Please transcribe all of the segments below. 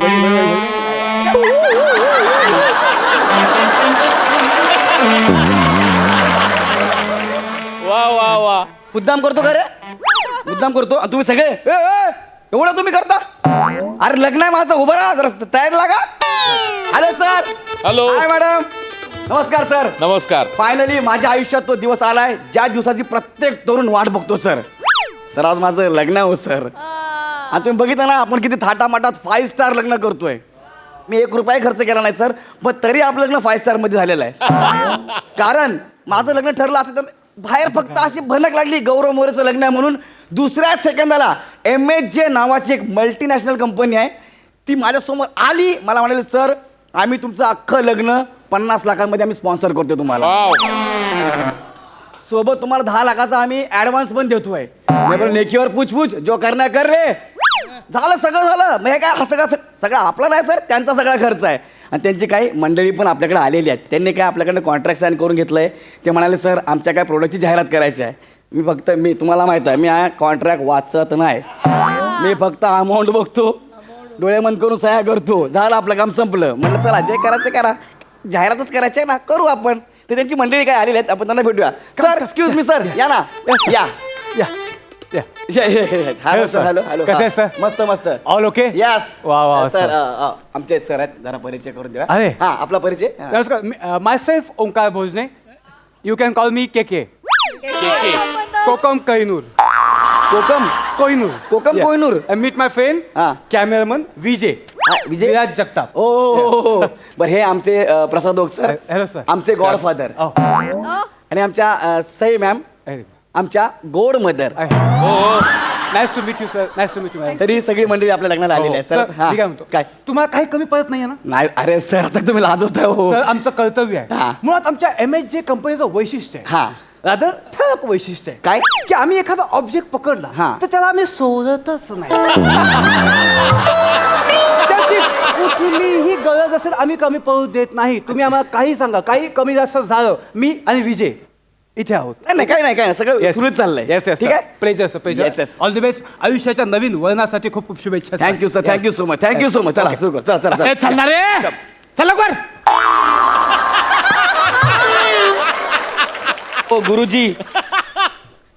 वा वा वा. मुद्दाम करतो का रे? मुद्दाम करतो आणि तुम्ही सगळे एवढं तुम्ही करता? अरे लग्न आहे माझं, उभं राहा जरा, तयार लागा. Hello sir. हॅलो. हाय मॅडम. नमस्कार सर. नमस्कार. फायनली माझ्या आयुष्यात तो दिवस आलाय ज्या दिवसाची प्रत्येक तरुण वाट बघतो सर. सर आज माझं लग्न आहे हो सर. आणि तुम्ही बघितलं ना आपण किती थाटामाटात 5 स्टार लग्न करतोय. मी 1 रुपया खर्च केला नाही सर, पण तरी आपलं लग्न 5 स्टार मध्ये झालेलं आहे. कारण माझं लग्न ठरलं असं तर बाहेर फक्त अशी भनक लागली गौरव मोरेचं लग्न आहे म्हणून दुसऱ्या सेकंदाला MHJ नावाची एक मल्टीनॅशनल कंपनी आहे ती माझ्यासमोर आली. मला म्हणाले सर आम्ही तुमचं अख्खं लग्न 50 लाखांमध्ये आम्ही स्पॉन्सर करतो तुम्हाला. सोबत तुम्हाला 10 लाखाचा आम्ही ऍडव्हान्स पण देतोय. लेखीवर पूछपूछ जो करण्या कर रे. झालं सगळं झालं. मग हे काय हा सगळं आपला नाही सर, त्यांचा सगळा खर्च आहे. आणि त्यांची काही मंडळी पण आपल्याकडे आलेली आहेत. त्यांनी काय आपल्याकडनं कॉन्ट्रॅक्ट साईन करून घेतलं आहे. ते म्हणाले सर आमच्या काय प्रोडक्टची जाहिरात करायची आहे. मी तुम्हाला माहीत आहे मी कॉन्ट्रॅक्ट वाचत नाही. मी फक्त अमाऊंट बघतो, डोळे बंद करून सह्या करतो. झालं आपलं काम संपलं. म्हटलं चला जे करायचं ते करा, जाहिरातच करायची आहे ना, करू आपण. तर त्यांची मंडळी काय आलेली आहेत, आपण त्यांना भेटूया. सर एक्सक्यूज मी सर, या ना. या या हॅलो सर. Hello hello. कसे सर? मस्त मस्त. All okay. यस. वा वा सर आमचे सर आहेत, जरा परिचय करून द्या. अरे. हा आपला परिचय. नमस्कार. My self Omkar Bhojane. You can call me KK. Kokam Kohinoor. Kokam Kohinoor. Meet my friend cameraman Vijay Viraj Jagtap. ओ बरं हे आमचे Prasad Oak sir. Hello sir. आमचे गॉडफादर. आणि आमच्या सई मॅम आमच्या गोड mother. Nice to meet you sir. Nice to meet you. तरी सगळी मंडळी आपल्या लग्नाला आलेली आहे सर. मी काय म्हणतो, काय तुम्हाला काही कमी पडत नाही ना? नाही अरे सर आता तुम्ही लाजवताय हो. सर आमचं कर्तव्य हा. आहे. मुळात आमच्या MHJ कंपनीचं वैशिष्ट्य आहे. हा रादर ठळक वैशिष्ट्य आहे काय की आम्ही एखादा ऑब्जेक्ट पकडला हा. तर त्याला आम्ही सोडतच नाही. त्याची कुठलीही गरज असेल आम्ही कमी पडू देत नाही. तुम्ही आम्हाला काही सांगा, काही कमी जास्त झालं, मी आणि विजय इथे आहोत. नाही काय नाही सगळं सुरळीत चाललंय. Yes yes. ठीक आहे. Pleasure sir, pleasure. Yes, yes. All the best. आयुष्याच्या नवीन वळणासाठी खूप खूप शुभेच्छा. Thank you sir. Thank you so much. Thank you so much. चला सुरू कर. चला चला चालणार रे. चल लवकर. ओ गुरुजी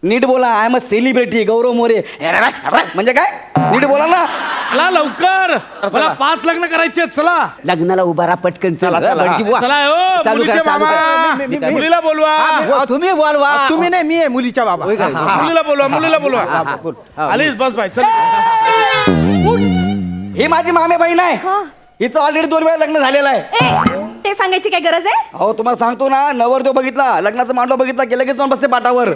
नीट बोला. आय एम अ सेलिब्रिटी गौरव मोरे. म्हणजे काय नीट बोला ना. चला लवकर. मला 5 लग्न करायचे आहेत. चला लग्नाला उभा राहा पटकन. चला, चला. चला हो. चालू मुलीचे करा, चालू मामा. करा. मी- मुलीला बोलवा. तुम्ही बोलवा. तुम्ही नाही, मी आहे मुलीच्या बाबा. मुलीला बोलवा. आलीस बस भाई. चल. ही माझी मामे बहीण आहे. हिचं ऑलरेडी 2 वेळा लग्न झालेलं आहे. ते सांगायची काय गरज आहे? अहो तुम्हाला सांगतो ना, नवरदेव बघितला, लग्नाचा मांडव बघितला की लगेच जाऊन बसते पाटावर.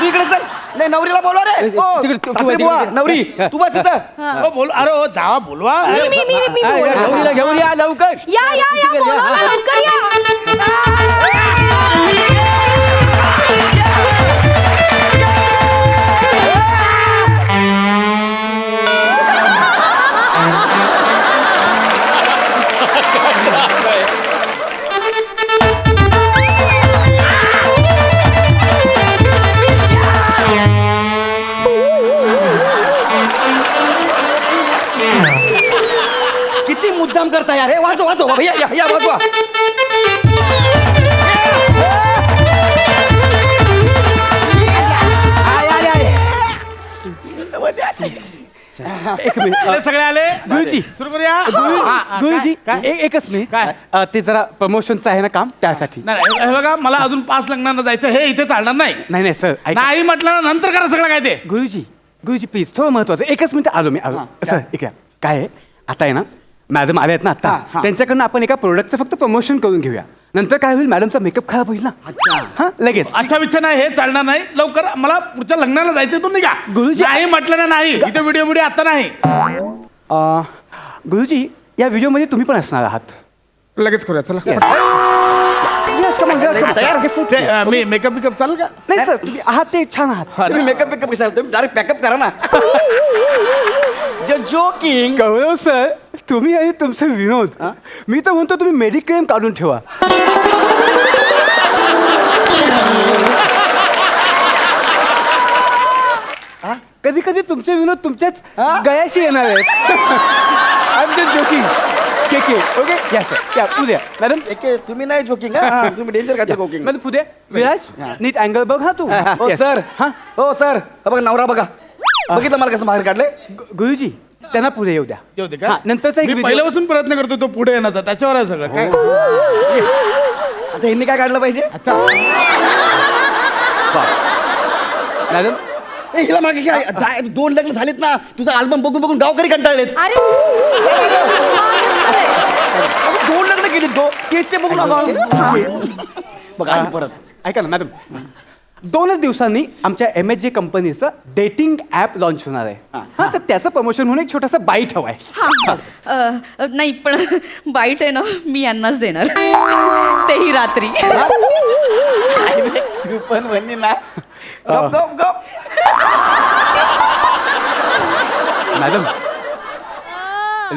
तू इकडे चल. नाही नवरीला बोलवा रे. सासरी बुवा, नवरी तू बस इथं. हो, बोल. अरे हो जावा बोलवा. मी बोलते. नवरीला घेऊन या लवकर. या बोलवा ना, लवकर या. किती मुद्दाम करता यार. हे वाचो बाबा. या वाचवा. एक मिनिट. सगळे आले. गुरुजी. सुरू करूया. गुरुजी काय? एकच मिनिट. काय? ते जरा प्रमोशनचं आहे ना काम, त्यासाठी. नाही हे बघा मला अजून 5 लग्नांना जायचं. हे इथे चालणार नाही. नाही सर. नाही म्हटलं ना नंतर करा सगळं काय ते. गुरुजी प्लीज थोडं महत्वाचं. एकच मिनिट आलो मी. सर एक काय आहे आता आहे ना, मॅडम आले आहेत ना आता, त्यांच्याकडनं आपण एका प्रोडक्टचं फक्त प्रमोशन करून घेऊया. नंतर काय होईल, मॅडमचा मेकअप खराब होईल ना. हा लगेच. अच्छा विच्छा नाही, हे चालणार नाही. लवकर मला पुढच्या लग्नाला जायचं. तुम्ही का गुरुजी. नाही म्हटलं ना नाही. इथे व्हिडिओ आता नाही. गुरुजी या व्हिडिओमध्ये तुम्ही पण असणार आहात. लगेच करूया. चला तयार. मी मेकअप चालेल का? नाही सर, तुम्ही आहात ते छान आहात. तुम्ही मेकअप कसा तुम्ही डायरेक्ट पॅकअप करा ना. जोकिंग. गौरव सर, तुम्ही आणि तुमचे विनोद, मी तर म्हणतो तुम्ही मेडिक्लेम काढून ठेवा. कधी कधी तुमचे विनोद तुमच्याच गळ्याशी येणार आहेत. I am just joking K okay या सर या उद्या मॅडम एके तुम्ही नाही जोकिंग तुम्ही डेंजर काय जोकिंग मॅडम पुढे विराज नीट अँगल बघ हा तू हो Yes. सर हा हो सर बघा नवरा बघा बघितलं मला कसं बाहेर काढले गुरुजी त्यांना पुढे येऊ द्या येऊ दे का हा, नंतरचा एक मी video- पहिल्यापासून प्रयत्न करतो तो पुढे येण्याचा त्याच्यावर आहे सगळं काय आता यांनी काय काढलं पाहिजे मॅडम ए, हिला मागे घ्या. 2 लग्न झालीत ना तुझा अल्बम बघून बघून गावकरी कंटाळलेत अरे 2 लग्न केली ते बघून बघा आली परत ऐका ना मॅडम 2च दिवसांनी आमच्या MHJ कंपनीचं डेटिंग ॲप लॉन्च होणार आहे हा तर त्याचं प्रमोशन म्हणून एक छोटासा बाईट हवाय नाही पण बाईट आहे ना मी यांनाच देणार तेही रात्री तू पण म्हणली ना गप गप गप मॅडम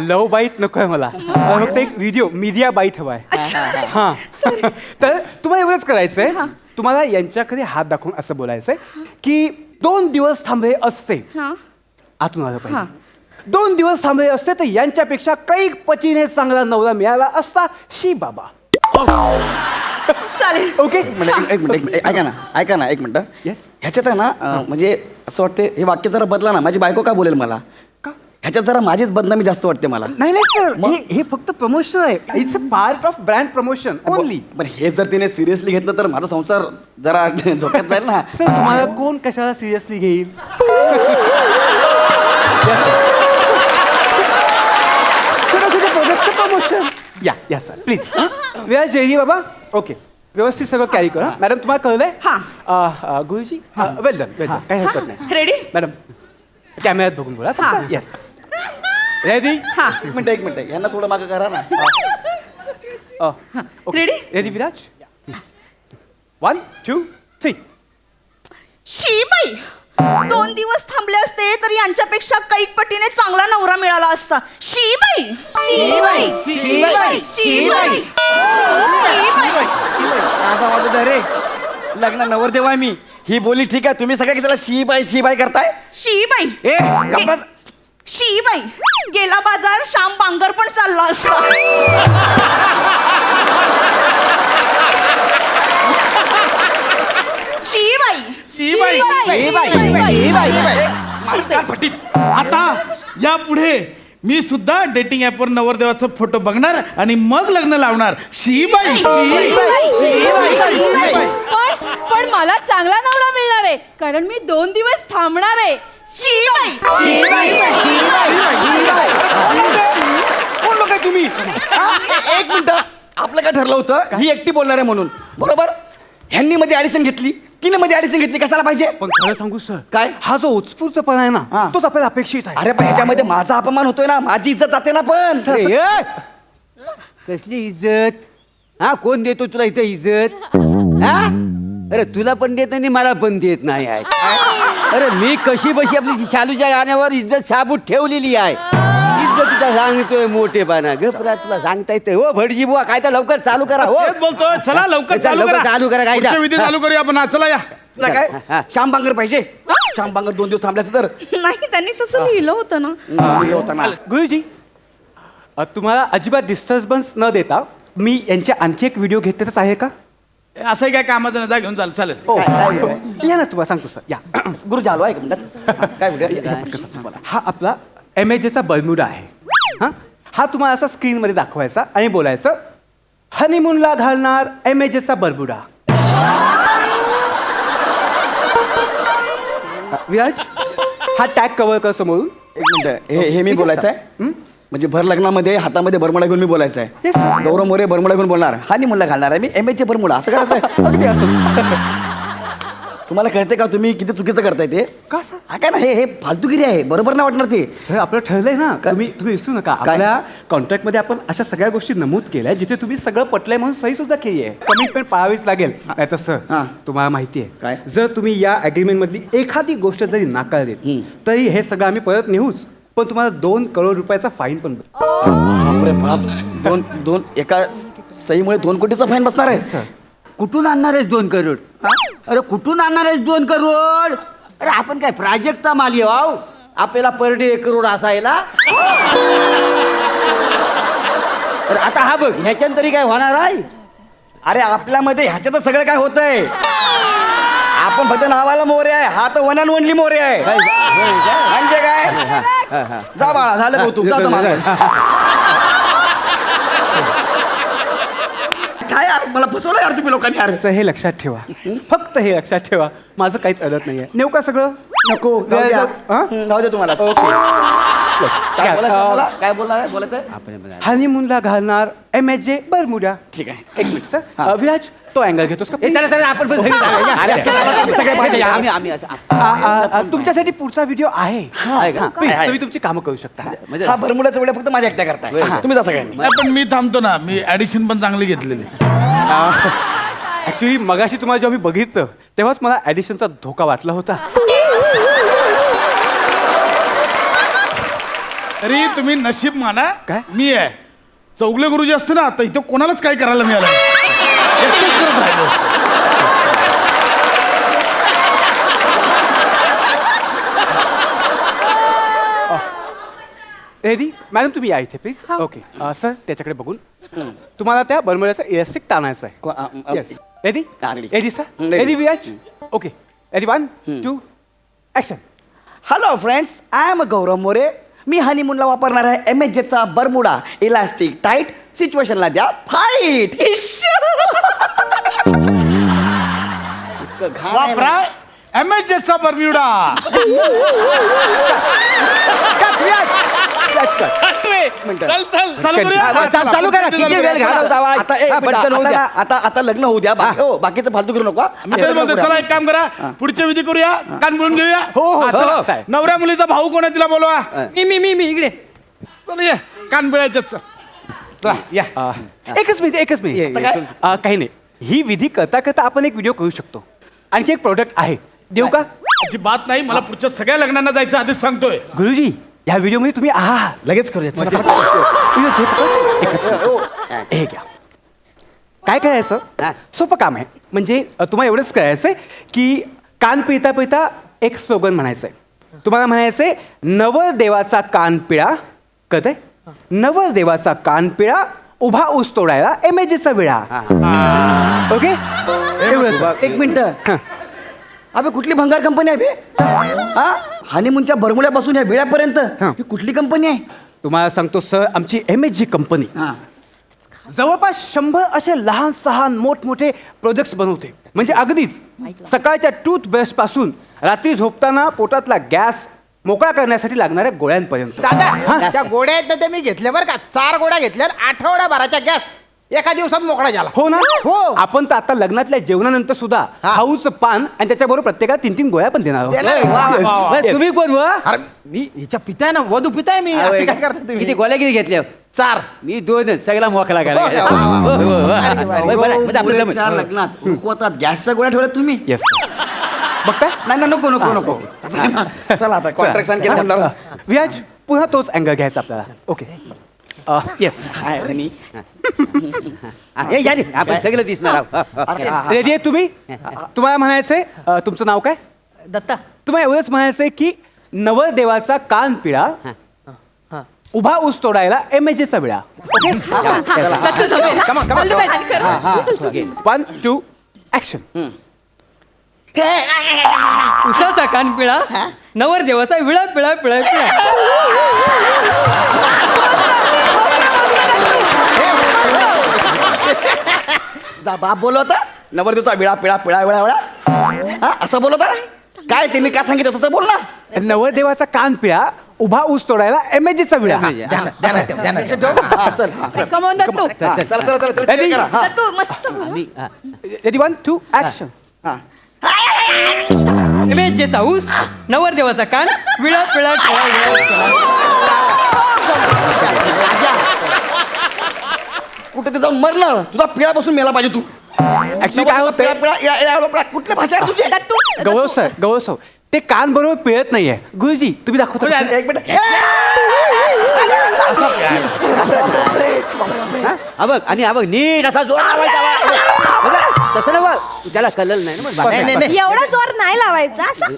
लव बाईट नकोय मला फक्त एक व्हिडिओ मीडिया बाईट हवाय हा तर तुम्हाला एवढंच करायचंय तुम्हाला यांच्याकडे हात दाखवून असं बोलायचंय की 2 दिवस थांबले असते हा आतून आलं पाहिजे 2 दिवस थांबले असते तर यांच्यापेक्षा कैक पटीने चांगला नवरा मिळाला असता शी बाबा चालेल ओके एक मिनिट ऐका ना एक मिनिट Yes. ह्याच्यात आहे ना म्हणजे असं वाटतं हे वाक्य जरा बदला ना माझी बायको काय बोलेल मला का? ह्याच्यात जरा माझीच बदनामी जास्त वाटते मला नाही सर हे फक्त प्रमोशन आहे it's a part of brand promotion only पण हे जर तिने सिरियसली घेतलं तर माझा संसार जरा धोक्यात जाईल ना सर तुम्हाला कोण कशाला सिरियसली घेईल प्रमोशन या सर प्लीज विराज जयजी बाबा ओके व्यवस्थित सगळं कॅरी करा मॅडम तुम्हाला कळलंय हा. गुरुजी वेल डन काही हरकत नाही रेडी मॅडम कॅमेऱ्यात बघून बोला हा. येस रेडी हा एक मिनिट यांना थोडं मागं करा ना Ready? रेडी विराज 1 2 3 शी बाई 2 दिवस थांबले असते तर यांच्यापेक्षा कैक पटीने चांगला नवरा मिळाला असता शी बाई शी बाई शी बाई शी बाई असं वाटत रे लग्न नवरदेव आहे मी ही बोली ठीक आहे तुम्ही सगळ्या किसाला शी बाई करताय शी बाई ए गप्पा शी बाई गेला बाजार श्याम बांगर पण चालला असता शी बाई आता या पुढे मी सुद्धा डेटिंग ऍपवर नवरदेवाचा फोटो बघणार आणि मग लग्न लावणार शीबाई पण मला चांगला नवरा मिळणार आहे कारण मी 2 दिवस थांबणार आहे शी बाई कोण लोक आहे तुम्ही एक मिनिट आपलं काय ठरलं होतं ही एकटी बोलणार आहे म्हणून बरोबर ह्यांनी मध्ये ऍडिशन घेतली तिने मध्ये ऍडिशन घेतली कशाला पाहिजे पण खरं सांगू सर काय? हा जो उत्स्फूर्तपणा आहे हा. ना तोच आपल्याला अपेक्षित आहे अरे पण ह्याच्यामध्ये माझा अपमान होतोय ना माझी इज्जत जाते ना पण कसली इज्जत हा कोण देतो तुला इथं इज्जत हा अरे तुला पण देत नाही मला पण देत नाही आहे अरे मी कशी बशी आपली शालूच्या गाण्यावर इज्जत साबूत ठेवलेली आहे इज्जतीचा सांगतोय मोठेपणा गपरा तुला सांगता येते हो भटजी बुवा काय तर लवकर चालू करा हो तेच बोलतोय चला लवकर चला, लवकर चालू करा, काय पुढचे विधी चालू करूया आपण चला या तुला काय हा. श्याम बांगर पाहिजे श्याम बांगर 2 दिवस थांबल्यास तर नाही त्यांनी तसं लिहिलं होतं ना लिहिलं होतं ना. गुरुजी तुम्हाला अजिबात डिस्टर्बन्स न देता मी यांचे आणखी एक व्हिडिओ घेतलेच आहे का असंही काय कामाचं नाही जा घेऊन चाल चालेल हो काय video आहे? या ना तुम्हाला सांगतो सर या गुरु झालो आहे का म्हणतात? काय व्हिडिओ हा आपला MHJचा बर्म्युडा आहे हा तुम्हाला असा स्क्रीनमध्ये दाखवायचा आणि बोलायचं हनीमूनला घालणार MHJचा बर्म्युडा विराज हा टॅग कव्हर कर समोरून एक मिनिट हे मी इथेच बोलायचं आहे म्हणजे भर लग्नामध्ये हातामध्ये बरमुडा घेऊन मी बोलायचं आहे Yes, sir. गौरव मोरे बरमुडा घेऊन बोलणार हा नाही म्हणला घालणार आहे मी MHJ बरमुडा असं करायचं आहे अगदी असंच तुम्हाला कळते का तुम्ही किती चुकीचं करताय ते का सर हा काय ना हे फालतूगिरी आहे बरोबर नाही वाटणार ते सर आपलं ठरलंय ना तुम्ही विसरू नका काय? आपल्या कॉन्ट्रॅक्टमध्ये आपण अशा सगळ्या गोष्टी नमूद केल्या जिथे तुम्ही सगळं पटलंय म्हणून सही सुद्धा केली आहे कमिटमेंट पाळावीच लागेल नाही तर सर हा. तुम्हाला माहिती काय? आहे जर तुम्ही या अग्रीमेंट मधली एखादी गोष्ट जरी नाकारलीत तरी हे सगळं आम्ही परत नेऊच पण तुम्हाला 2 करोड रुपयाचा फाईन पण बापरे बाप दोन एका सहीमुळे 2 कोटीचा फाईन बसणार आहे सर कुठून आणणार आहेस 2 करोड अरे कुठून आणणार आहेस 2 करोड अरे आपण काय प्राजक्तचा माली वाव आपल्याला पर डे 1 करोड असायला अरे आता हा बघ ह्याच्यानं तरी काय होणार आहे. अरे आपल्यामध्ये ह्याच्यात सगळं काय होतंय. आपण फक्त नावाला मोरे आहे, हा तर वन अँड ओनली मोरे आहे. म्हणजे काय, जा बाळा, झालं कौतुक, जा तुम्हाला. काय यार, मला फसवलं यार तुम्ही लोकांनी यार. असं हे लक्षात ठेवा, फक्त हे लक्षात ठेवा, माझं काहीच अडत नाहीये. नेऊ का सगळं? नको, राहू द्या. हा? राहू द्या तुम्हाला. काय बोलायचं मला? काय बोलायचं? हनीमूनला घालणार MJ बरमुडा. ठीक आहे. एक मिनिट सर. विराज, तो अँगल घेतोस का? चला चला आपण पण सगळे जाऊया. अरे, सगळे पाहिजे. आम्ही आम्ही आता- तुमच्यासाठी पुढचा व्हिडिओ आहे. आहे का? Please, आहे. तुम्ही तुमची कामं करू शकता. म्हणजे हा भरमुडाचा वेळ फक्त माझ्या एकट्या करताय. तुम्ही जा सगळ्यांनी. नाही, पण मी थांबतो ना, मी ऍडिशन पण चांगली घेतलेली. ऍक्च्युली मगाशी तुम्हाला जेव्हा मी बघितलं तेव्हाच मला ऍडिशनचा धोका वाटला होता. तरी तुम्ही नशीब माना, काय? मी आहे. चौगले गुरुजी असते ना, तर इथं कोणालाच काय करायला मिळालं नाही. एकटेच करत राहिलो. रेडी मॅडम, तुम्ही या इथे प्लीज. ओके सर, त्याच्याकडे बघून तुम्हाला त्या बरमुड्याचा इलास्टिक ताणायचं आहे. येस, रेडी हा, ready. Ready sir, ready. Ready Viraj. Okay, ready 1 2 action. Hello friends, I am Gaurav More. मी हनीमूनला वापरणार आहे MJ बरमुडा इलास्टिक टाईट. सिच्युएशनला द्या फाईट. इतकं घाण आहे ना. वापरा MJ बर्म्युडा. चालू करूया? हा, चालू करा. किती वेळ घालवता आवाज? आता एक हा, मिनिट, पटकन होऊ आता द्या. ना, आता लग्न होऊ द्या. बाकीचं फालतू करू नको. मी तेच बोलतोय, चला एक काम करा, पुढच्या विधी करूया, कान बोलून घेऊया. हा, चला. हो, साहेब. नवऱ्या मुलीचा भाऊ कोण आहे तिला बोलवा. मी इकडे. चला ये, कान बिळायचंच. चला या. एकच मिनिट. काही नाही, ही विधी करता करता आपण एक व्हिडिओ करू शकतो. आणखी एक प्रोडक्ट आहे, देऊ का? अजिबात नाही, मला पुढच्या सगळ्या लग्नांना जायचं आधीच सांगतोय. गुरुजी, या व्हिडिओमध्ये तुम्ही आहात. लगेच करूया. चला. एकच मिनिट. हे घ्या. काय करायचं? सोपं काम आहे. म्हणजे तुम्हाला एवढंच करायचंय की कान पिळता पिळता एक स्लोगन म्हणायचंय. तुम्हाला म्हणायचंय, नवरदेवाचा कान पिळा. कळतंय? नवरदेवाचा कान पिळा, उभा ऊस तोडायला MJचा विळा. ओके, एवढंच. एक मिनिट. अबे कुठली भंगार कंपनी आहे बे? हा, हनीमूनच्या बरमुड्यापासून या विळ्यापर्यंत ही कुठली कंपनी आहे? तुम्हाला सांगतो सर, आमची MJ कंपनी हा. जवळपास 100 असे लहान सहान मोठमोठे प्रोजेक्ट्स बनवते. म्हणजे अगदीच सकाळच्या टूथब्रश पासून रात्री झोपताना पोटातला गॅस मोकळा करण्यासाठी लागणाऱ्या गोळ्यांपर्यंत. दादा त्या गोड्या आहेत ना, त्या मी घेतल्या बरं का. 4 गोड्या घेतल्या, आठवड्याभराचा गॅस एका दिवसात मोकळा झाला. हो ना? हो. आपण तर आता लग्नातल्या जेवणानंतर सुद्धा खाऊचं पान आणि त्याच्याबरोबर प्रत्येकाला 3-3 गोळ्या पण देणार आहोत. देणार? वा, वा, वा, वा. Yes. तुम्ही कोण व? अरे मी हिच्या पिताय ना, वधू पिताय मी. असं काय करता किती तुम्ही? गोळ्या किती घेतल्या? 4. मी 2च. सगळा मोकळा हो, हो, हो, हो. भारी, भारी. मुलीच्या लग्नात रुखवतात गॅसच्या गोळ्या ठेवल्या तुम्ही? येस. बघताय? नाही नको. चला आता कॉन्ट्रॅक्ट साइन केलं म्हणल्यावर. व्याज पुन्हा तोच अँगल घ्यायचा आपल्याला. Okay, yes. आपण सगळं दिसणार आहोत. रेडी आहे तुम्ही? तुम्हाला म्हणायचंय, तुमचं नाव काय? दत्ता. तुम्हाला एवढंच म्हणायचंय की नवरदेवाचा कान पिळा, उभा ऊस तोडायला MJचा विळा. दत्तू जमेल. All the best. चल, चल, चल. 1 2 ऍक्शन. उसाचा कान पिळा, नवरदेवाचा विळा पिळा पिळा पिळा. जा बाप बोलवता नवरदेवचा विळा पिळा पिळा विळा विळा. हा, असं बोलवता काय? त्यांनी काय सांगितलं तसं बोल ना. नवरदेवाचा कान पिळा, उभा ऊस तोडायला MJचा विळा. लक्षात ठेव. हा, चल हा, चल. Come on, Dattu. चला. Ready? करा. हा. दत्तू मस्त. Ready 1 2 action. हा. MJचा ऊस, नवरदेवाचा कान विळा पिळा पिळा विळा पिळा. कुठे ते जाऊन मरणार तुझा पिळापासून मेला पाहिजे तू. ऍक्च्युली काय होतंय, कुठल्या भाषा आहे तुझी? दत्तू. गौरव सर, ते कान बरोबर पिळत नाहीये. गुरुजी, तुम्ही दाखवता का? एक मिनिट. हा बघ, आणि हा बघ नीट असा जोर लावायचा. बघा, तसं ना बघ, त्याला कलर नाही ना मग. नाही एवढा जोर नाही लावायचा, असं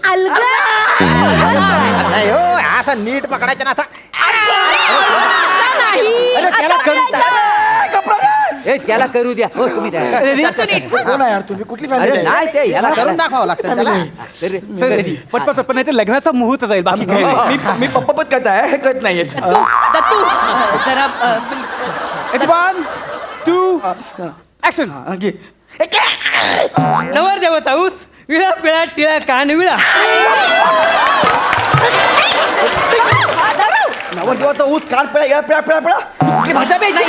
नाही हो, असं नीट पकडायचं ना असं. नाही अरे, त्याला असं कल- करायचं. ए त्याला करू द्या हो तुम्ही त्याला. कोण आहे यार तुम्ही कुठली अरे फॅमिली नाही ते याला करून दाखवावं लागतं त्याला सर पटपट नाही तर लग्नाचा मुहूर्त जाईल बाकी काही नाही. मी पप्पापत कळत आहे हे कळत नाहीये दत्तू जरा One, two, action. नवरदेवाचा ऊस विळा पिळा टिळा कान विळा नवरदेवाचा ऊस कान पिळा या पिळा पिळा पिळा कुठली भाषा बी आहे?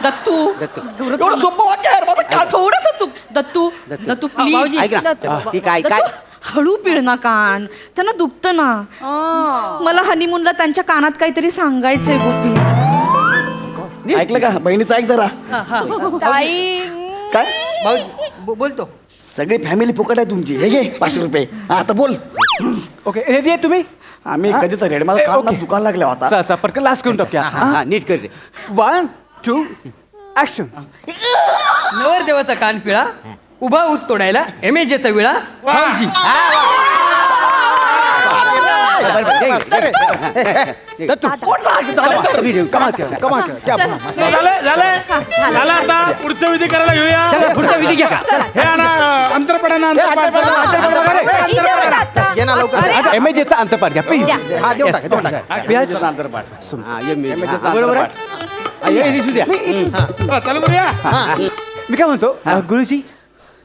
दत्तू एवढं सोपं वाक्य आहे यार, माझं कान थोडस चूक दत्तू दत्तू प्लीज ऐक ना. ती काय- काय? हळू पिळना कान त्यांना दुखतं ना मला हनीमूनला त्यांच्या कानात काहीतरी सांगायचंय गोपीत ऐकलं का बहिणीचं ऐक जरा ताई काय भाऊजी बोलतो सगळी फॅमिली फुकट आहे तुमची हे घे 500 रुपये हा, आता बोल ओके रेडी आहे तुम्ही आम्ही कधीच रेड माझं कान ना ओके. दुकान लागलं होता पटकन लास्ट करून टाकूया हा नीट कर रे. 1, 2, ऍक्शन. नवरदेवाचा कान पिळा उभा ऊस तोडायला एमेजेचा विळा भाऊजी झालं आता पुढचं विधी करायला घेऊया चला, पुढचा विधी घ्या का? हे आणा, अंतरपटानं ये ना लवकर एमएजेचा अंतपाठ घ्या प्लीज. हा देऊ टाका देऊ टाका हा, ये मी- हा, बरोबर आहे. हा, ये दिसू द्या. चालू करूया मी काय म्हणतो गुरुजी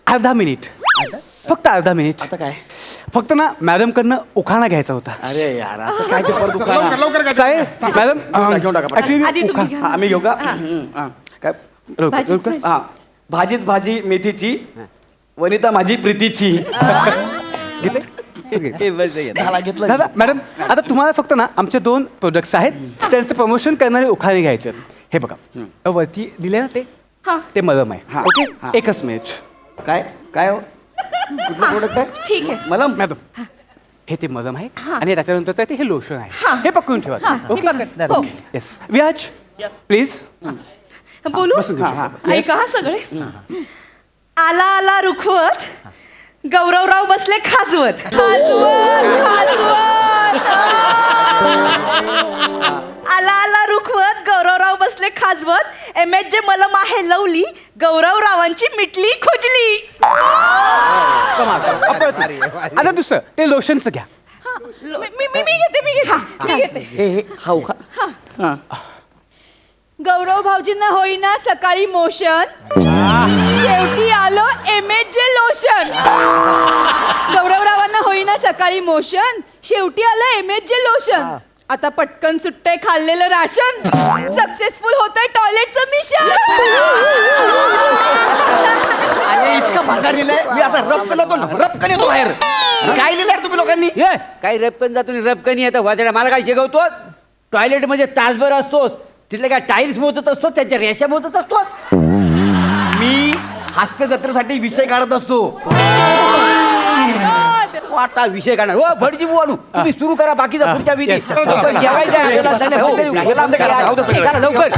अर्धा मिनिट फक्त अर्धा मिनिट आता काय फक्त ना मॅडम कडनं उखाणा घ्यायचा होता. अरे यार आता काय ते परत लवकर दुकान लवकर काय साहेब मॅडम घेऊन टाका. ऍक्च्युली आधी तुम्ही घ्या. आम्ही घेऊ का हा. काय भाजी- हा भाजीत भाजी मेथीची वनिता माझी प्रीतीची घेते हे बस आहे. झाला घेतलं दादा मॅडम आता तुम्हाला फक्त ना आमचे 2 प्रोडक्ट्स आहेत त्यांचं प्रमोशन करणारे उखाणे घ्यायचे आहेत. हे बघा वरती दिले ना हा. ते मलम आहे हा. ओके हा. एकच मिनिट काय काय हो? कुठलं प्रोडक्ट आहे ठीक आहे मला मॅडम हे ते मलम आहे आणि त्याच्यानंतरचं आहे ते हे लोशन आहे हे पकडून ठेवा ओके हो. येस व्याज प्लीज बोलू ऐका हा सगळे आला आला रुखवत गौरवराव बसले खाजवत आला आला रुखवत गौरवराव बसले खाजवत जे मलम आहे लवली गौरवरावांची मिटली खोजली आता दुसरं ते लोशनचं घ्या मी घेते हे हा उखा हा गौरव भाऊजींना होईना सकाळी मोशन शेवटी आलो एमएच लोशन गौरवरावांना होईना सकाळी मोशन शेवटी आलं एमएच लोशन आता पटकन सुट्टे खाल्लेलं राशन सक्सेसफुल होतंय टॉयलेटचं मिशन अरे इतकं भाकार लिहिलंय मी असं रपकन येतो बाहेर काय लिहिलंय तुम्ही लोकांनी ये काही रपकन जातो आणि रपकनी येतं वाजड्या मला काय शिकवतोस टॉयलेटमध्ये तासभर असतोस तिथले काय टाईल्स मोजत असतो त्याच्या रेषा मोजत असतोस मी हास्य जत्रेसाठी विषय काढत असतो वाटा विषय काढणार हो भटजी बुवानू तुम्ही सुरू करा बाकीचा पुढच्या विधी लवकर जेवायचं आहे. आपल्याला सगळ्या हॉटेल- करा, लवकर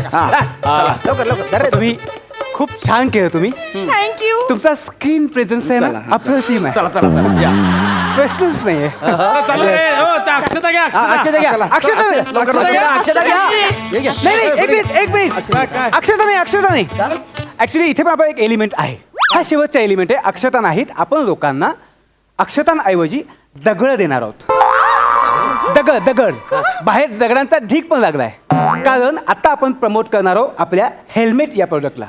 लवकर लवकर धर रे. तुम्ही खूप छान केलं तुम्ही थँक्यू तुमचा स्क्रीन प्रेझेन्स आहे ना अप्रतिम आहे चला प्रश्नच नाहीये चालू रे हो त्या अक्षता घ्या अक्षता अक्षता घ्या अक्षता नाही. अक्षता घ्या हे घ्या. नाही एक मिनिट काय? अक्षता नाही ऍक्च्युली इथे पण आपला एक एलिमेंट आहे हा शेवटचा एलिमेंट आहे अक्षता नाहीत आपण लोकांना अक्षतांऐवजी दगड देणार आहोत दगड बाहेर दगडांचा ढीक पण लागलाय कारण आता आपण प्रमोट करणार आहोत आपल्या हेल्मेट या प्रोडक्टला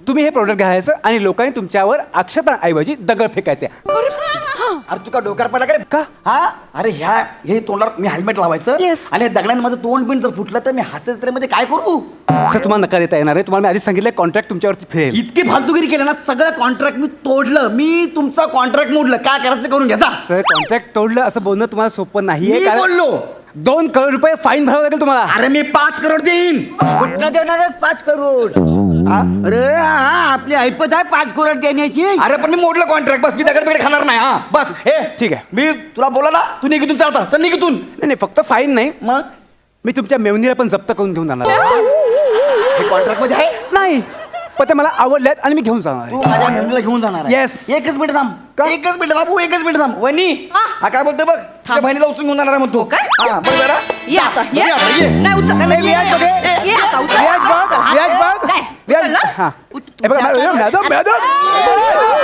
तुम्ही हे प्रोडक्ट घ्यायचं आणि लोकांनी तुमच्यावर अक्षतांऐवजी दगड फेकायचे अरे तुका डोक्यावर पडला काय का? हा अरे हे तोंडावर मी हेल्मेट लावायचं Yes. आणि या दगडाने माझं तोंड बिंड जर फुटलं तर मी हास्य जत्रेमध्ये काय करू सर तुम्हाला नकार देता येणार आहे तुम्हाला मी आधी सांगितलं कॉन्ट्रॅक्ट तुमच्यावरती फिरेल इतकी फालतूगिरी केली ना सगळं कॉन्ट्रॅक्ट मी तोडलं मी तुमचा कॉन्ट्रॅक्ट मोडलं काय करायचं ते करून घ्यायचा सर कॉन्ट्रॅक्ट तोडलं असं बोलणं तुम्हाला सोपं नाहीये मी बोललो 2 करोड रुपये फाईन भरावं लागेल तुम्हाला अरे मी 5 करोड देईन कुठनं देणारच 5 करोड अरे हा आपली ऐपत आहे 5 करोड देण्याची अरे पण मी मोडलं कॉन्ट्रॅक्ट बस मी दगड खाणार नाही हा बस हे ठीक आहे. मी तुला बोला ना तू निघितून चालता तर निघितून नाही फक्त फाईन नाही मग मी तुमच्या मेवणीला पण जप्त करून घेऊन जाणार हे कॉन्ट्रॅक्ट मध्ये आहे नाही पण ते मला आवडल्यात आणि मी घेऊन जाणार तू माझ्या मेहंदीला घेऊन जाणार आहे. Yes. एकच मिनिट थांब एकच मिनिट बाबू एकच मिनिट थांब वहिनी हा काय बोलतोय बघ तुझ्या बहिणीला उचलून घेऊन जाणार आहे म्हणतो काय? हा बघ जरा ये आता ये ये आता, ये. नाही उचल नाही, व्याज बघ, ये आता उचल व्याज बघ, व्याज बघ. नाही व्याज- उचल ना. हा. Madam madam